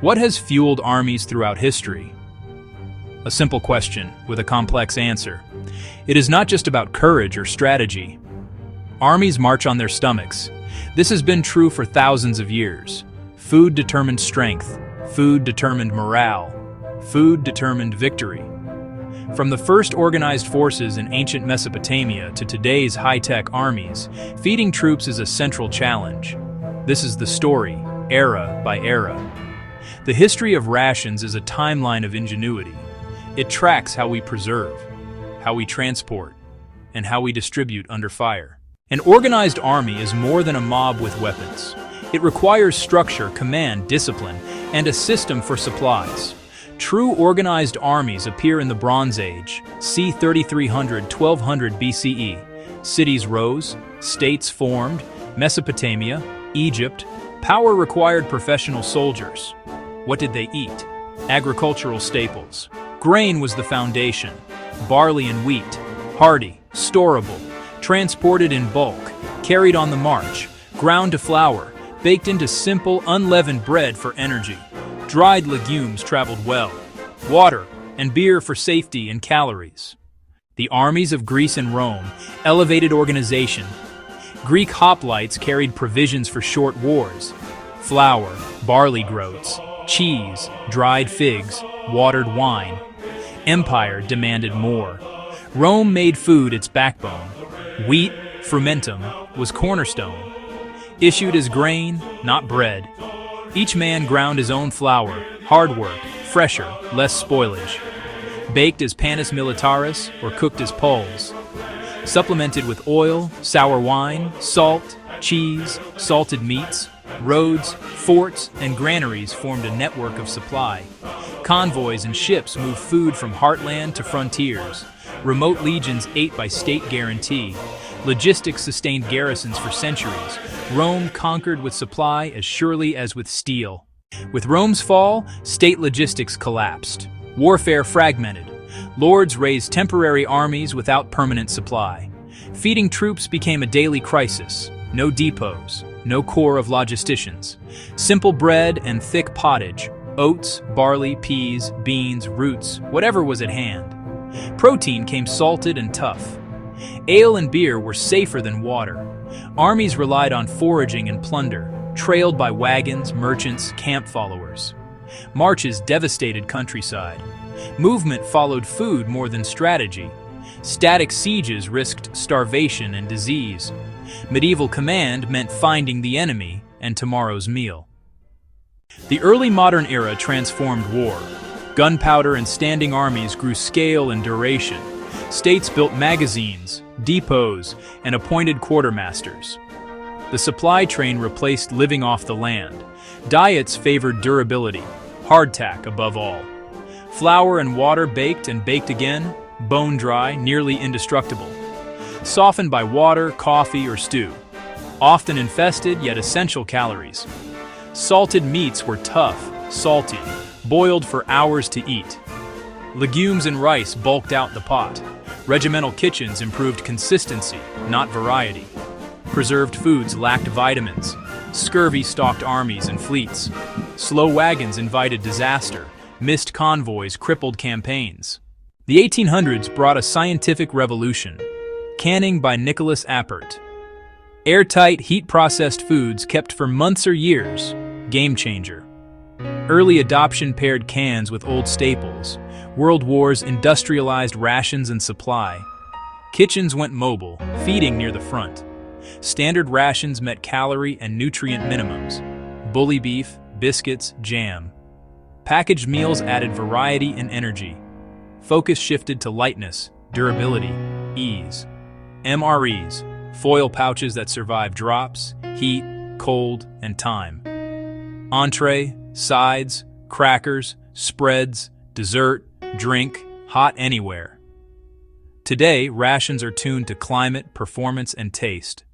What has fueled armies throughout history? A simple question with a complex answer. It is not just about courage or strategy. Armies march on their stomachs. This has been true for thousands of years. Food determined strength. Food determined morale. Food determined victory. From the first organized forces in ancient Mesopotamia to today's high-tech armies, feeding troops is a central challenge. This is the story, era by era. The history of rations is a timeline of ingenuity. It tracks how we preserve, how we transport, and how we distribute under fire. An organized army is more than a mob with weapons. It requires structure, command, discipline, and a system for supplies. True organized armies appear in the Bronze Age, c. 3300–1200 BCE. Cities rose, states formed, Mesopotamia, Egypt. Power required professional soldiers. What did they eat? Agricultural staples. Grain was the foundation. Barley and wheat, hardy, storable, transported in bulk, carried on the march, ground to flour, baked into simple, unleavened bread for energy. Dried legumes traveled well. Water and beer for safety and calories. The armies of Greece and Rome elevated organization. Greek hoplites carried provisions for short wars. Flour, barley groats, cheese, dried figs, watered wine. Empire demanded more. Rome made food its backbone. Wheat, frumentum, was cornerstone. Issued as grain, not bread. Each man ground his own flour, hard work, fresher, less spoilage. Baked as panis militaris or cooked as pulse. Supplemented with oil, sour wine, salt, cheese, salted meats. Roads, forts, and granaries formed a network of supply. Convoys and ships moved food from heartland to frontiers. Remote legions ate by state guarantee. Logistics sustained garrisons for centuries. Rome conquered with supply as surely as with steel. With Rome's fall, state logistics collapsed. Warfare fragmented. Lords raised temporary armies without permanent supply. Feeding troops became a daily crisis. No depots. No corps of logisticians. Simple bread and thick pottage, oats, barley, peas, beans, roots, whatever was at hand. Protein came salted and tough. Ale and beer were safer than water. Armies relied on foraging and plunder, trailed by wagons, merchants, camp followers. Marches devastated countryside. Movement followed food more than strategy. Static sieges risked starvation and disease. Medieval command meant finding the enemy and tomorrow's meal. The early modern era transformed war. Gunpowder and standing armies grew scale and duration. States built magazines, depots, and appointed quartermasters. The supply train replaced living off the land. Diets favored durability, hardtack above all. Flour and water baked and baked again, bone dry, nearly indestructible. Softened by water, coffee, or stew. Often infested, yet essential calories. Salted meats were tough, salty, boiled for hours to eat. Legumes and rice bulked out the pot. Regimental kitchens improved consistency, not variety. Preserved foods lacked vitamins. Scurvy stalked armies and fleets. Slow wagons invited disaster. Missed convoys crippled campaigns. The 1800s brought a scientific revolution. Canning by Nicholas Appert. Airtight, heat-processed foods kept for months or years. Game changer. Early adoption paired cans with old staples. World wars industrialized rations and supply. Kitchens went mobile, feeding near the front. Standard rations met calorie and nutrient minimums. Bully beef, biscuits, jam. Packaged meals added variety and energy. Focus shifted to lightness, durability, ease. MREs, foil pouches that survive drops, heat, cold, and time. Entree, sides, crackers, spreads, dessert, drink, hot anywhere. Today, rations are tuned to climate, performance, and taste.